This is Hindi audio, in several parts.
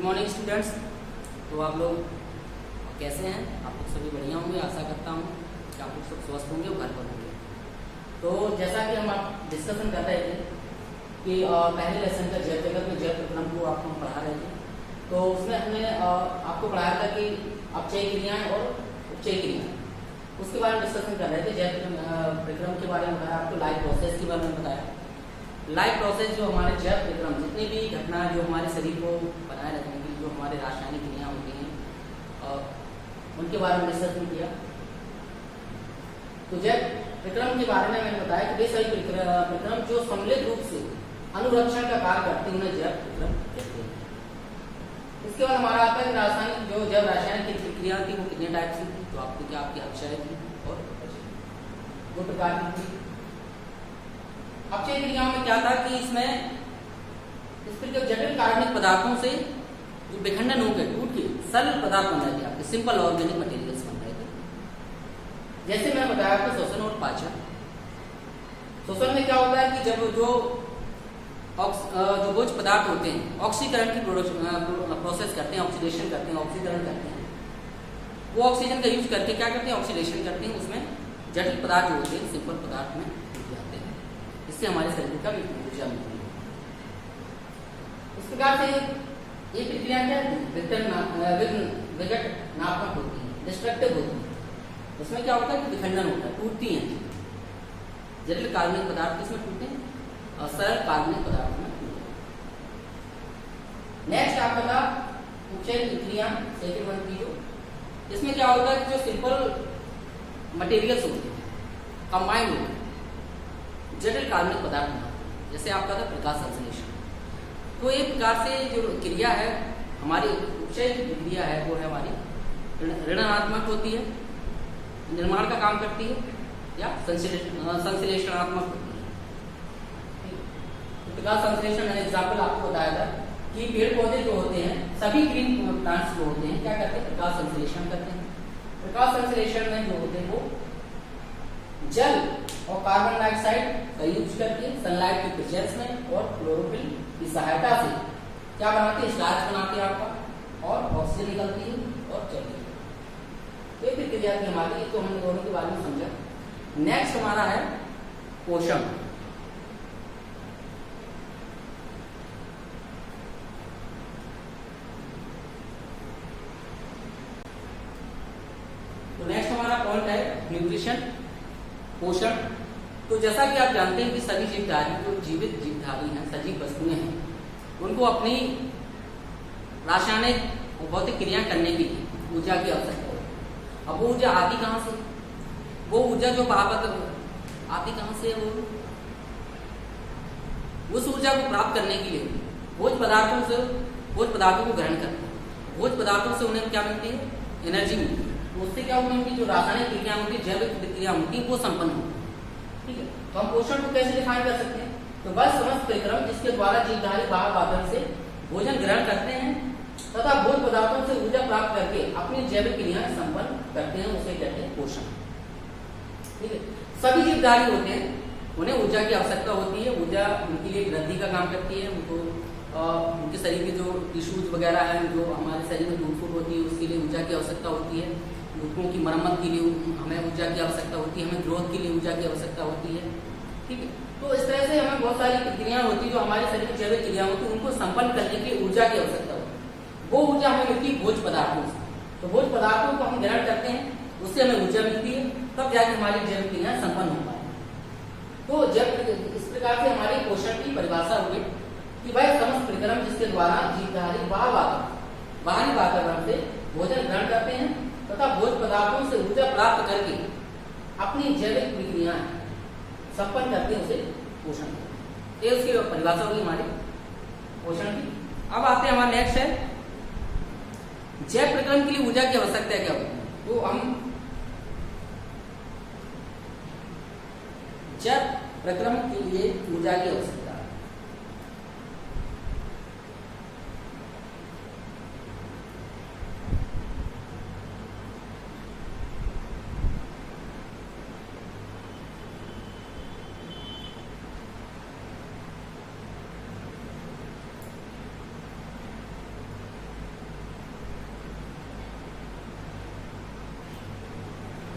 Good morning students. तो आप लोग कैसे हैं? आप लोग सभी बढ़िया होंगे, आशा करता हूँ कि आप लोग सब स्वस्थ होंगे और घर पर होंगे। तो जैसा कि हम आप डिस्कशन कर रहे थे कि पहले लेसन का जैव जगत में जैव प्रक्रम को आपको हम पढ़ा रहे थे, तो उसमें हमने आपको पढ़ाया था कि अपचय क्रियाएं और उपचय क्रियाएं, उसके बारे में डिस्कशन कर रहे थे। जैव प्रक्रम के बारे में बताया, आपको लाइफ प्रोसेस के बारे में बताया। लाइफ प्रोसेस जो हमारे जैव विक्रम जितनी भी घटना जो हमारे शरीर को बनाए रखने की जो हमारे रासायनिक क्रिया होती हैं उनके बारे में डिस्कशन किया। तो जैव विक्रम के बारे में मैंने बताया कि वे सभी विक्रम जो सम्मिलित रूप से अनुरक्षण का कार्य करते हैं उन्हें जैव विक्रम कहते हैं। इसके बाद हमारा आता है रासायनिक जो जैव रासायनिक क्रिया थी वो कितने टाइप से थी, तो आपकी क्या आपकी अक्षय थी और दो प्रकार की थी। अपचय क्रियाओं में क्या था कि इसमें इस प्रकार जटिल कार्बनिक पदार्थों से जो विखंडन होकर टूट के सरल पदार्थ बन रहे थे, आपके सिंपल ऑर्गेनिक मटेरियल्स बन रहे थे। जैसे मैंने बताया आपको शोषण और पाचन। शोषण में क्या होता है कि जब जो भोज्य पदार्थ होते हैं ऑक्सीकरण की प्रोसेस करते हैं, ऑक्सीडेशन करते हैं, ऑक्सीकरण करते हैं, वो ऑक्सीजन का यूज करके क्या करते हैं, ऑक्सीडेशन करते हैं, उसमें जटिल पदार्थ जो होते हैं सिंपल पदार्थ में टूट जाते हैं। इससे हमारे शरीर का भी ऊर्जा मिलती है। इस प्रकार से ये प्रक्रिया क्या विघटनात्मक होती है, डिस्ट्रक्टिव होती है। उसमें क्या होता है कि विखंडन होता है, टूटती हैं। जटिल कार्बनिक पदार्थ किसमें टूटते हैं और सरल कार्बनिक पदार्थ में टूटते हैं। नेक्स्ट आपका था उपचय क्रिया, सेकंड वन की जो इसमें क्या होता है कि जो सिंपल मटेरियल्स होते हैं कंबाइंड होते हैं जटिल कार्बनिक पदार्थ बनाते हैं। जैसे आपका था प्रकाश संश्लेषण। तो एक प्रकार से जो क्रिया है हमारी उपचय की क्रिया है वो है हमारी ऋणात्मक होती है, निर्माण का काम करती है, या संश्लेषणात्मक होती है। प्रकाश संश्लेषण मैंने एग्जाम्पल आपको बताया था कि पेड़ पौधे जो होते हैं सभी ग्रीन प्लांट्स जो होते हैं क्या करते हैं, प्रकाश संश्लेषण करते हैं। प्रकाश संश्लेषण में जो होते हैं वो जल और कार्बन डाइऑक्साइड का यूज करके सनलाइट की प्रेजेंस में और क्लोरोफिल की सहायता से क्या बनाते हैं, स्टार्च बनाते हैं आपका, और ऑक्सीजन निकलती है और चलती है। ये प्रक्रिया थी हमारी, तो हमने दोनों के बारे में समझा। नेक्स्ट हमारा है पोषण। तो नेक्स्ट हमारा पॉइंट है न्यूट्रिशन, पोषण। तो जैसा कि आप जानते हैं कि सभी जीवधारी जो जीवित जीवधारी हैं, सजीव वस्तुएं हैं, उनको अपनी रासायनिक और भौतिक क्रिया करने के लिए ऊर्जा की आवश्यकता है। अब वो ऊर्जा आती कहाँ से? वो ऊर्जा जो आती कहाँ से? वो उस ऊर्जा को प्राप्त करने के लिए भोज्य पदार्थों को ग्रहण करते हैं। भोज्य पदार्थों से उन्हें क्या मिलती है, एनर्जी मिलती है। उससे क्या होगी, उनकी जो रासायनिक क्रिया होती है, जैविक प्रक्रिया होती है, वो संपन्न होती है। ठीक है, तो हम पोषण को कैसे डिफाइन कर सकते हैं? तो वह समस्त परिक्रम जिसके द्वारा जीवधारी बाह्य वातावरण से भोजन ग्रहण करते हैं तथा भोज्य पदार्थों से ऊर्जा प्राप्त करके अपनी जैविक क्रियाएं संपन्न करते हैं, उसे कहते हैं पोषण। ठीक है, सभी जीवधारी होते हैं, उन्हें ऊर्जा की आवश्यकता होती है। ऊर्जा उनके लिए वृद्धि का काम करती है, उनको उनके शरीर के जो टिश्यूज वगैरह हैं, जो हमारे शरीर में टूट फूट होती है, उसके लिए ऊर्जा की आवश्यकता होती है। घुटनों की मरम्मत के लिए हमें ऊर्जा की आवश्यकता होती है, हमें ग्रोथ के लिए ऊर्जा की आवश्यकता होती है। ठीक है, तो इस तरह से हमें बहुत सारी क्रियाएं होती है जो हमारे शरीर में जैविक क्रिया होती है, उनको संपन्न करने के लिए ऊर्जा की आवश्यकता होती है। वो ऊर्जा हमें मिलती है भोज्य पदार्थों से। तो भोज्य पदार्थों को हम ग्रहण करते हैं, उससे हमें ऊर्जा मिलती है, तब जाके हमारी जैविक क्रियाएं संपन्न हो पाए। तो जब इस प्रकार से हमारी पोषण की परिभाषा हुई कि वह समस्त परिक्रम जिसके द्वारा जीवधारी बाहरी वातावरण से भोजन ग्रहण करते हैं तथा भोज्य पदार्थों से ऊर्जा प्राप्त करके अपनी जैविक प्रक्रियाएं संपन्न करते हैं, उसे पोषण करते हैं। ये उसकी परिभाषा होगी हमारी पोषण की। अब आते हैं हमारा नेक्स्ट है जैव प्रक्रम के लिए ऊर्जा की आवश्यकता क्या होती है। तो हम जैव प्रक्रम के लिए ऊर्जा की आवश्यकता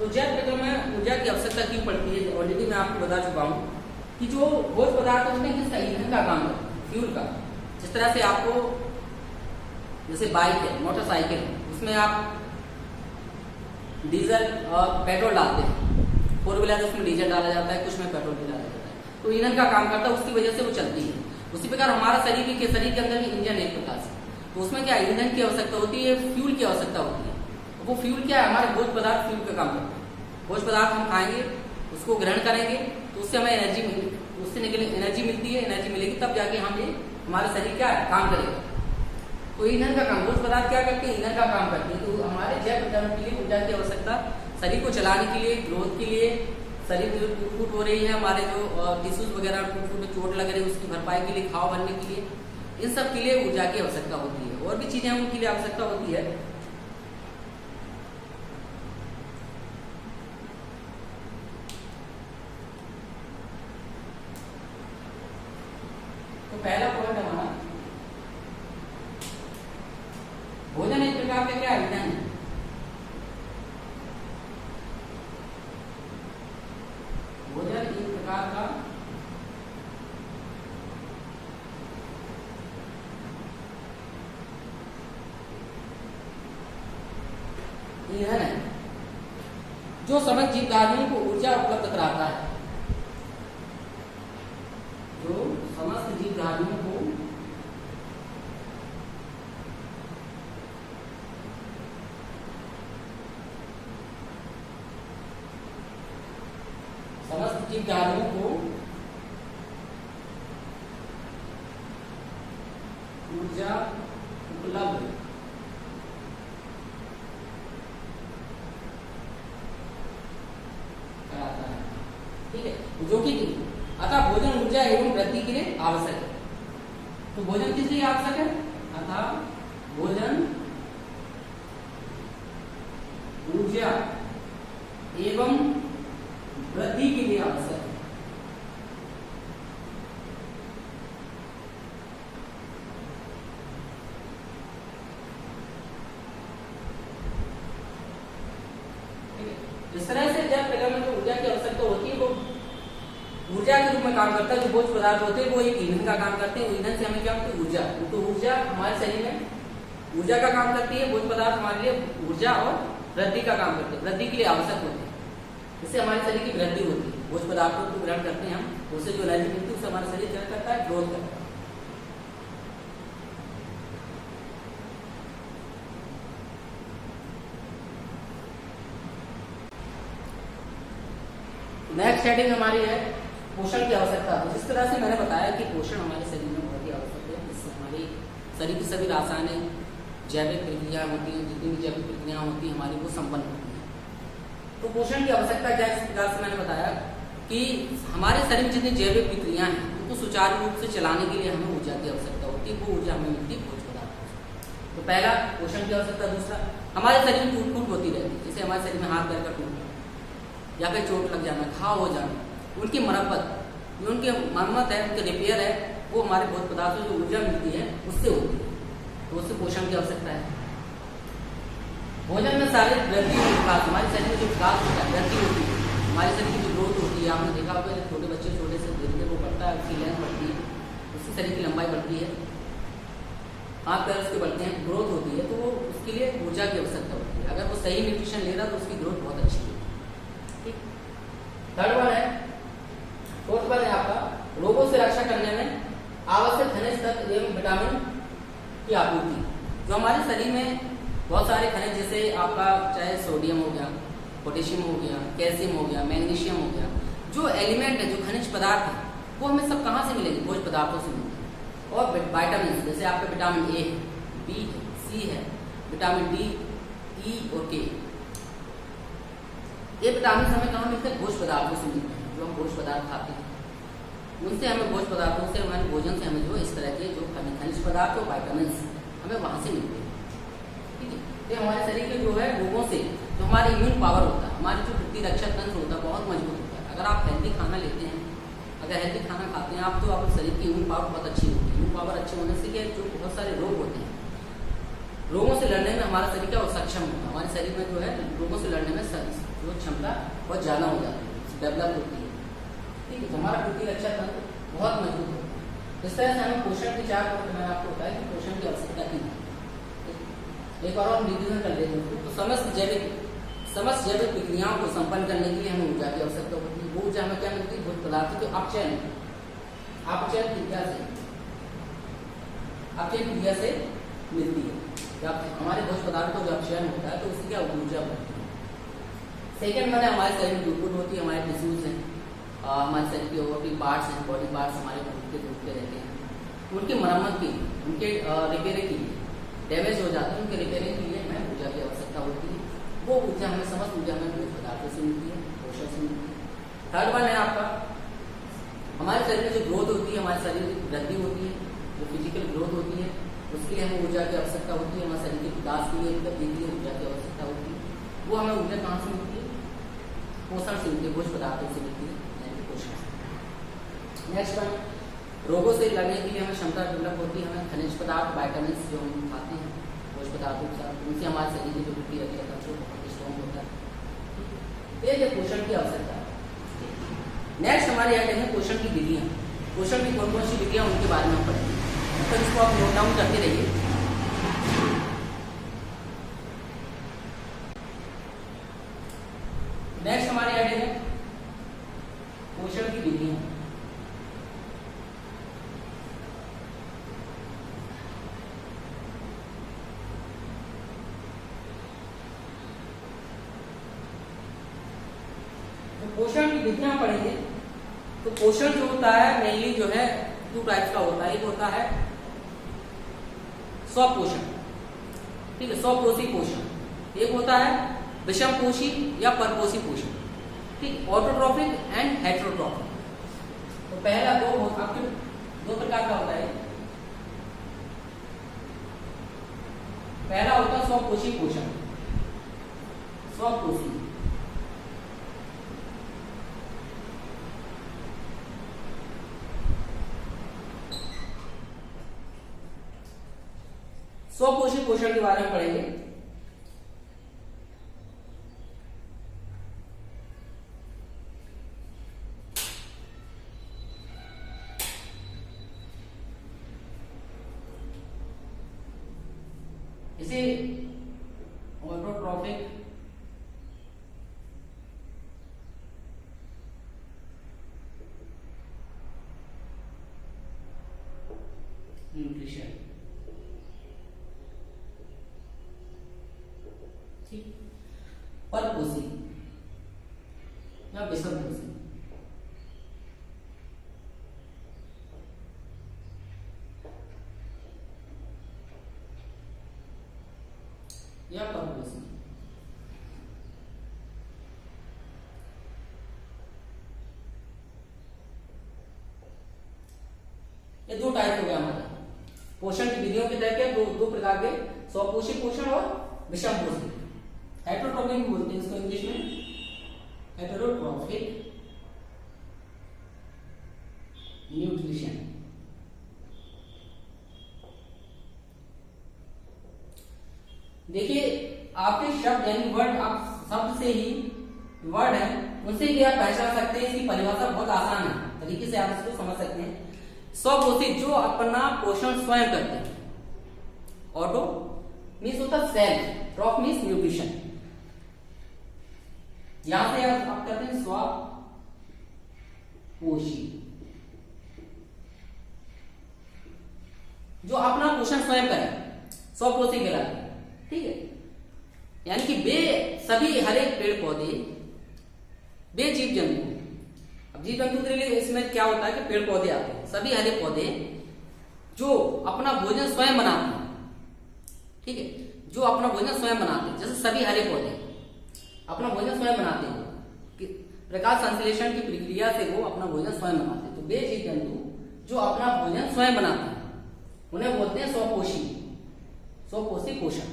तो जैव प्रक्रिया में ऊर्जा की आवश्यकता क्यों पड़ती है, ऑलरेडी मैं आपको बता चुका हूँ कि जो भोज्य पदार्थ होते हैं किसका, ईंधन का काम करते हैं, फ्यूल का। जिस तरह से आपको जैसे बाइक है, मोटरसाइकिल है, उसमें आप डीजल और पेट्रोल डालते हैं, 4 व्हीलर उसमें डीजल डाला जाता है, कुछ में पेट्रोल भी डाला जाता है, तो ईंधन का काम करता है, उसकी वजह से वो चलती है। उसी प्रकार हमारा शरीर के अंदर भी इंजन एक प्रकार से, तो उसमें क्या ईंधन की आवश्यकता होती है, फ्यूल की आवश्यकता होती है। वो फ्यूल क्या है, हमारे भोज्य पदार्थ फ्यूल का काम करते हैं। भोज्य पदार्थ हम खाएंगे, उसको ग्रहण करेंगे तो उससे हमें एनर्जी मिलेगी, उससे एनर्जी मिलती है, एनर्जी मिलेगी तब जाके हम ये हमारा शरीर क्या है काम करेगा। तो ईंधन का काम, भोज्य पदार्थ क्या करते हैं, ईंधन का काम करते हैं। तो हमारे जैव प्रक्रिया के लिए ऊर्जा की आवश्यकता शरीर को चलाने के लिए, ग्रोथ के लिए, शरीर में जो टूट हो रही है, हमारे जो टिश्यूज वगैरह टूट में चोट लग रही है उसकी भरपाई के लिए, घाव भरने के लिए, इन सब के लिए ऊर्जा की आवश्यकता होती है। और भी चीजें उनके लिए आवश्यकता होती है। तो पहला पॉइंट हमारा भोजन एक प्रकार का क्या ईंधन है। भोजन एक प्रकार का ईंधन है जो समस्त जीवधारियों को ऊर्जा उपलब्ध कराता है, जो समस्त जीवधारियों को जीवधारियों को ऊर्जा उपलब्ध कराता है, ठीक है, जो कि अतः भोजन ऊर्जा एवं वृद्धि के लिए आवश्यक है। तो भोजन किस लिए आवश्यक है, अतः भोजन ऊर्जा एवं वृद्धि के लिए आवश्यक है। इस तरह से जब प्रक्रिया में जो ऊर्जा की आवश्यकता होती है वो ऊर्जा के रूप में काम करता है। जो भोज्य पदार्थ होते हैं वो एक ईंधन का काम करते हैं। ईंधन से हमें क्या होती है, ऊर्जा। तो ऊर्जा हमारे शरीर में ऊर्जा का काम करती है। भोज्य पदार्थ हमारे लिए ऊर्जा और वृद्धि का काम करते हैं, वृद्धि के लिए आवश्यक होते हैं। इससे हमारे शरीर की वृद्धि होती है। भोज्य पदार्थों को ग्रहण करते हैं हम, उससे जो एनर्जी मिलती है उससे हमारा शरीर क्या करता है, ग्रोथ करता है। नेक्स्ट हेडिंग हमारी है पोषण की आवश्यकता। जिस तरह से मैंने बताया कि पोषण हमारे शरीर में बहुत ही आवश्यक है, जिससे हमारी शरीर की सभी रासायनिक जैविक प्रक्रिया होती हैं, जितनी भी जैविक प्रक्रिया होती हैं हमारी वो संपन्न होती हैं। तो पोषण की आवश्यकता क्या है, इस प्रकार से मैंने बताया कि हमारे शरीर में जितनी जैविक प्रक्रिया हैं उनको सुचारू रूप से चलाने के लिए हमें ऊर्जा की आवश्यकता होती है। वो ऊर्जा हमें मिलती है भोज्य पदार्थों से। तो पहला पोषण की आवश्यकता। दूसरा, हमारे शरीर में टूट फूट होती रहती है, जैसे हमारे शरीर में हाथ पैर का टूटना या फिर चोट लग जाना, घाव हो जाना, उनकी मरम्मत, जो उनकी मरम्मत है, उनके रिपेयर है, वो हमारे भोज्य पदार्थों जो ऊर्जा मिलती है उससे होती है। तो उससे पोषण की आवश्यकता है। भोजन में शारीरिक वृद्धि और विकास, हमारे शरीर में जो विकास होता है, वृद्धि होती है, हमारे शरीर की जो ग्रोथ होती है। आपने देखा होगा जब छोटे बच्चे छोटे से धीरे धीरे वो बढ़ता है, उसकी लेंथ बढ़ती है, उसकी शरीर की लंबाई बढ़ती है, हाथ पैर उसके बढ़ते हैं, ग्रोथ होती है। तो वो उसके लिए ऊर्जा की आवश्यकता होती है। अगर वो सही न्यूट्रिशन ले रहा तो उसकी ग्रोथ बहुत अच्छी है। ठीक। थर्ड वन है, फोर्थ वन है आपका रोगों से रक्षा करने में आवश्यक खनिज तत्व एवं विटामिन की आपूर्ति। जो हमारे शरीर में बहुत सारे खनिज, जैसे आपका चाहे सोडियम हो गया, पोटेशियम हो गया, कैल्शियम हो गया, मैग्नीशियम हो गया, जो एलिमेंट है, जो खनिज पदार्थ है, वो हमें सब कहाँ से मिलेंगे, भोज्य पदार्थों से मिलेंगे। और विटामिन, जैसे आपका विटामिन ए है, बी है, सी है, विटामिन डी, ई और के, ये विटामिन हमें कहाँ मिलते हैं, भोज्य पदार्थों से मिलते हैं। जो हम भोज्य पदार्थ खाते हैं उनसे हमें, भोज्य पदार्थों से, हमारे भोजन से हमें जो इस तरह के जो खनिज पदार्थ और विटामिन हमें वहाँ से मिलते हैं। ठीक है। तो हमारे शरीर के जो है रोगों से, जो हमारा इम्यून पावर होता है, हमारी जो प्रतिरक्षा तंत्र होता है, बहुत मजबूत होता है। अगर आप हेल्दी खाना लेते हैं, अगर हेल्दी खाना खाते हैं आप, तो आपके शरीर की इम्यून पावर बहुत अच्छी होती है। इम्यून पावर अच्छे होने से क्या, जो बहुत सारे रोग होते हैं, रोगों से लड़ने में हमारा शरीर क्या सक्षम होता है। हमारे शरीर में जो है रोगों से लड़ने में वो क्षमता बहुत ज़्यादा हो जाती है, डेवलप होती है। ठीक है, तो हमारा प्रतिरक्षा तंत्र बहुत मजबूत होता है। इस तरह से हमें पोषण की 4 परत मैंने आपको बताया कि पोषण की आवश्यकता की है। एक बार हम रिविजन कर लेते हैं। तो समस्त जैविक प्रक्रियाओं को संपन्न करने के लिए हमें ऊर्जा की आवश्यकता होती है। वो ऊर्जा हमें क्या मिलती है? भोज्य पदार्थों के अपचयन क्रिया से मिलती है। जब हमारे भोज्य पदार्थों का अपचयन होता है तो उससे क्या ऊर्जा बनती है। सेकेंड मैंने हमारे शरीर में ग्लूकोज होती है, हमारे टिश्यूज हैं, हमारे शरीर के और भी पार्ट्स हैं, बॉडी पार्ट्स हमारे टूटते रहते हैं। उनकी मरम्मत के लिए, उनके रिपेयरिंग के लिए, डैमेज हो जाते हैं उनके रिपेयरिंग के लिए हमें ऊर्जा की आवश्यकता होती है। वो ऊर्जा हमें समस्त ऊर्जा हमें भोज्य पदार्थों से मिलती है, पोषण से मिलती है। थर्ड वन है आपका हमारे शरीर में जो ग्रोथ होती है, हमारे शरीर की वृद्धि होती है, जो फिजिकल ग्रोथ होती है, उसके लिए हमें ऊर्जा की आवश्यकता होती है। हमारे शरीर के विकास के लिए ऊर्जा की आवश्यकता होती है। वो हमें ऊर्जा कहाँ से मिलती है? पोषण से मिलती है, भोज्य पदार्थों से मिलती है, यानी पोषण से। नेक्स्ट वन, रोगों से लड़ने के लिए हमें क्षमता डेवलप होती है। हमें खनिज पदार्थ, विटामिन जो हम खाते हैं भोज्य पदार्थों के साथ, उनसे हमारे शरीर की जो प्रतिरक्षा तंत्र बहुत स्ट्रॉन्ग होता है। ये पोषण की आवश्यकता है। नेक्स्ट हमारे यहाँ है पोषण की विधियाँ। पोषण की कौन कौन सी विधियाँ उनके बारे में हम पढ़ेंगे, तो इसको आप नोट डाउन करते रहिए। नेक्स्ट हमारे यहाँ है पोषण की विधियाँ। तो पोषण की विधियाँ पढ़ेंगे। तो पोषण जो होता है मेनली जो है 2 टाइप्स का होता है। एक होता है स्वपोषण, ठीक है, स्वपोषी पोषण। एक होता है विषमपोषी या परपोषी पोषण, ठीक, ऑटोट्रॉफिक एंड हेटेरोट्रॉफिक। तो पहला आपके 2 प्रकार का होता है। पहला होता है स्वपोषी पोषण, स्वपोषी। स्वपोषी पोषण के बारे में पढ़ेंगे। इसे ऑटोट्रॉफिक न्यूट्रिशन, परपोषी या विषमपोषी। या परपोषी। ये 2 टाइप हो गया हमारे पोषण की विधियों के तहत। दो प्रकार के, स्वपोषी पोषण और विषमपोषी। हेटेरोट्रॉफिक बोलते हैं इसको इंग्लिश में, हेटेरोट्रॉफिक न्यूट्रिशन। देखिए आपके शब्द यानी वर्ड, आप शब्द से ही वर्ड है उनसे ही आप पहचान सकते हैं। इसकी परिभाषा बहुत आसान है, तरीके से आप इसको समझ सकते हैं। स्वपोषी जो अपना पोषण स्वयं करते हैं। ऑटो मीन्स होता है सेल्फ, ट्रॉफ मीन्स न्यूट्रिशन। यहां से आप कहते हैं स्वपोषी, जो अपना पोषण स्वयं करे, स्वपोषी कहलाते हैं, ठीक है। यानी कि वे सभी हर एक पेड़ पौधे, वे जीव जंतु, अब जीव जंतु के लिए इसमें क्या होता है कि पेड़ पौधे आते हैं, सभी हरे पौधे जो अपना भोजन स्वयं बनाते हैं, ठीक है, जो अपना भोजन स्वयं बनाते हैं। जैसे सभी हरे पौधे अपना भोजन स्वयं बनाते हैं, प्रकाश संश्लेषण की प्रक्रिया से वो अपना भोजन स्वयं बनाते हैं। तो वे जीव जंतु जो अपना भोजन स्वयं बनाते हैं उन्हें बोलते हैं स्वपोषी, स्वपोषी पोषण।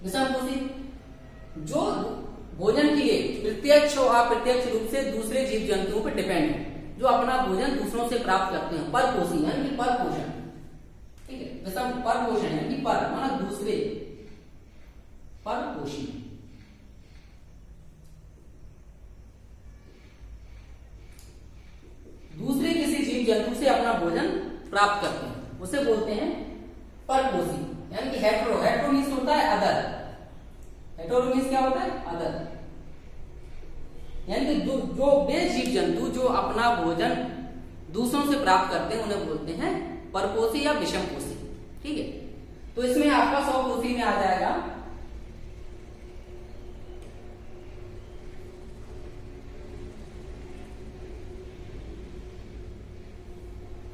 विषमपोषी जो भोजन के लिए प्रत्यक्ष और अप्रत्यक्ष रूप से दूसरे जीव जंतुओं पर डिपेंड है, जो अपना भोजन दूसरों से प्राप्त करते हैं। परपोषी यानी पर पोषण, ठीक है, विषम पर पोषण यानी पर माना दूसरे, परपोषी। जंतु से अपना भोजन प्राप्त करते हैं उसे बोलते हैं परपोषी, यानी कि हेटेरो। हेटेरो मीन्स होता है अदर, हेटेरो मीन्स क्या होता है अदर, यानी कि जो वे जीव जंतु जो अपना भोजन दूसरों से प्राप्त करते हैं उन्हें बोलते हैं परपोषी या विषमपोषी। ठीक है, तो इसमें आपका स्वपोषी में आ जाएगा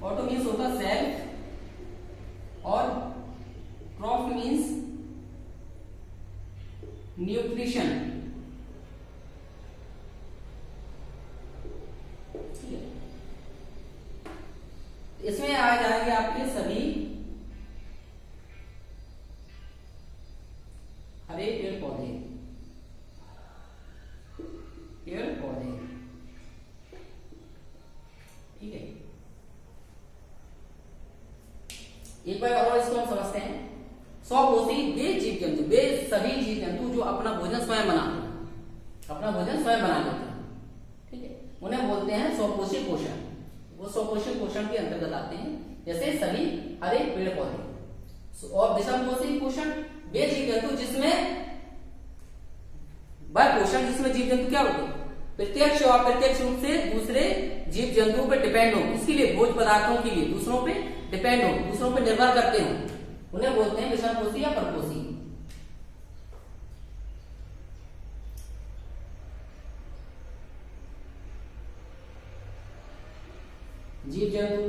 ऑटो मीन्स होता है सेल्फ और ट्रॉफ मीन्स न्यूट्रिशन। ठीक है, इसमें आ जाएंगे आपके सभी हरे पेड़ पौधे, पेड़ पौधे। ठीक है, एक बार और इसको हम समझते हैं। स्वपोषी वे जीव जंतु, वे सभी जीव जंतु जो अपना भोजन स्वयं बनाते हैं, अपना भोजन स्वयं बना लेते हैं। ठीक है, उन्हें बोलते हैं स्वपोषी पोषण। वो स्वपोषी पोषण के अंतर्गत आते हैं, जैसे सभी हरे पेड़ पौधे। और विषमपोषी पोषण वे जीव जंतु जिसमें वह पोषण जिसमें जीव जंतु क्या होते हैं प्रत्यक्ष और अप्रत्यक्ष रूप से दूसरे जीव जंतुओं पर डिपेंड हो, इसके लिए भोज्य पदार्थों के लिए दूसरों पे डिपेंड हो, दूसरों पर निर्भर करते हो, उन्हें बोलते हैं विषमपोषी या परपोषी। जीव जंतु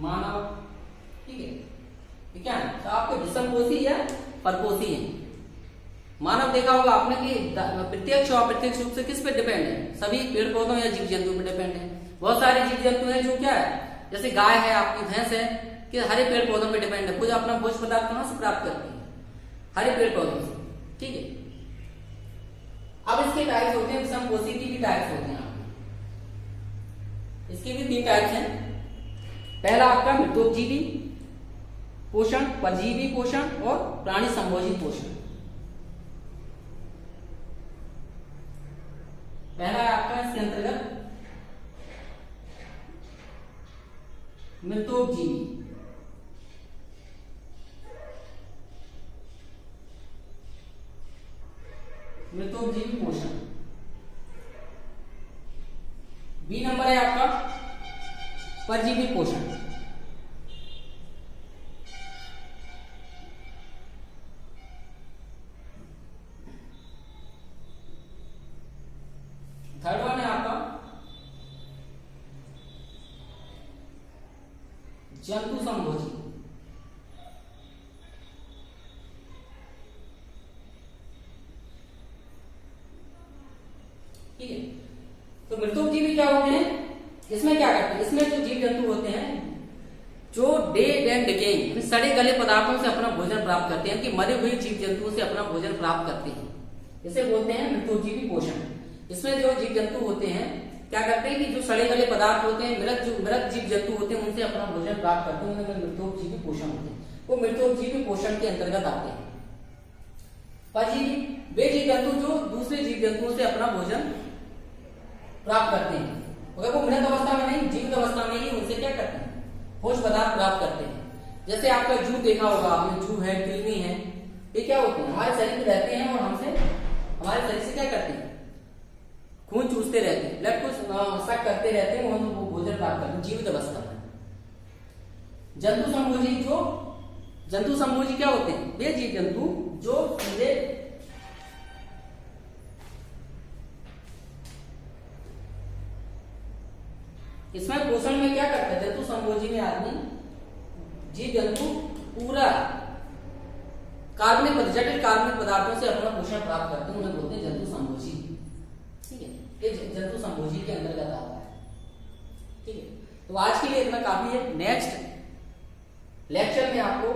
मानव। ठीक है, क्या है तो आपके विषमपोषी या परपोषी है। मानव देखा होगा आपने कि प्रत्यक्ष और अप्रत्यक्ष रूप से किस पे डिपेंड है, सभी पेड़ पौधों या जीव जंतु पे डिपेंड है। बहुत सारे जीव जंतु हैं जो क्या है, जैसे गाय है, आपकी भैंस है, कि हरे पेड़ पौधों पे डिपेंड है, खुद अपना भोज्य पदार्थ कहां से प्राप्त करती है, हरे पेड़ पौधों से। ठीक है, अब इसके टाइप्स होते हैं, विषमपोषी की भी टाइप्स होते हैं। इसके भी 3 टाइप्स हैं। पहला आपका मृतोपजीवी पोषण, परजीवी पोषण और प्राणी संभोजी पोषण। पहला है आपका इसके अंतर्गत मृतोपजीवी, मृतोपजीवी पोषण। बी नंबर है आपका परजीवी पोषण। थर्ड वन है आपका जंतु संभोजी। ठीक है, तो मृतोपजीवी क्या होते हैं, इसमें क्या करते हैं, इसमें जो जीव जंतु होते हैं जो डेड एंड डिकेइंग सड़े गले पदार्थों से अपना भोजन प्राप्त करते हैं, कि मरे हुए जीव जंतुओं से अपना भोजन प्राप्त करते हैं, इसे बोलते हैं मृतोपजीवी पोषण। इसमें जो जीव जंतु होते हैं क्या करते हैं कि जो सड़े गले पदार्थ होते हैं, मृत जीव जंतु होते हैं, उनसे अपना भोजन प्राप्त करते हैं, उनमें मृतोपजीवी पोषण होते हैं, वो मृतोपजीवी पोषण के अंतर्गत आते हैं। परजीवी वे जीव जंतु जो दूसरे जीव जंतुओं से अपना भोजन प्राप्त करते हैं, अगर वो मृत अवस्था में नहीं, जीवित अवस्था में ही उनसे क्या करते हैं, भोज्य पदार्थ प्राप्त करते हैं। जैसे आपका जू देखा होगा आपने, जू है, कृमि है, ये क्या होते हैं, हमारे शरीर में रहते हैं और हमसे हमारे शरीर से क्या करते हैं, खून चूसते रहते हैं, ब्लड को सक करते रहते हैं, वो भोजन प्राप्त करते हैं जीवित अवस्था में। जंतु संभोजी, जो जंतु संभोजी क्या होते हैं, वे जीव जंतु जो सीधे इसमें पोषण में क्या करते हैं, जंतु संभोजी में आदमी जीव जंतु पूरा कार्बनिक जटिल कार्बनिक पदार्थों से अपना पोषण प्राप्त करते हैं, उन्हें बोलते हैं जंतु संभोजी। ठीक है, ये जंतु संभोजी के अंतर्गत आता है। ठीक है, तो आज के लिए इतना काफी है। नेक्स्ट लेक्चर में आपको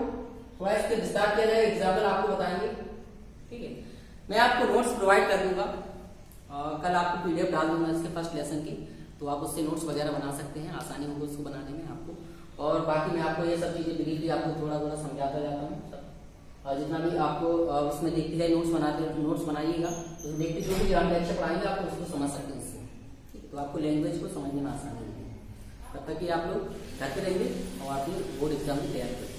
थोड़ा इसके विस्तार किया जाएगा, एग्जाम्पल आपको बताएंगे। ठीक है, मैं आपको नोट्स प्रोवाइड कर दूंगा, कल आपको पीडीएफ डाल दूंगा इसके फर्स्ट लेसन की, तो आप उससे नोट्स वगैरह बना सकते हैं, आसानी होगी उसको बनाने में आपको। और बाकी मैं आपको ये सब चीजें ब्रीफली आपको थोड़ा थोड़ा समझाता जाता हूँ सब, और जितना भी आपको उसमें देखते जाए नोट्स बनाइएगा, तो देखते जो भी हम लेक्चर पढ़ाएंगे आपको उसको समझ सकते हैं इससे, तो आपको लैंग्वेज को समझने में आसानी होगी। तब तक कि आप लोग घर पे रहिए और अपनी बोर्ड एग्जाम की तैयारी करिए।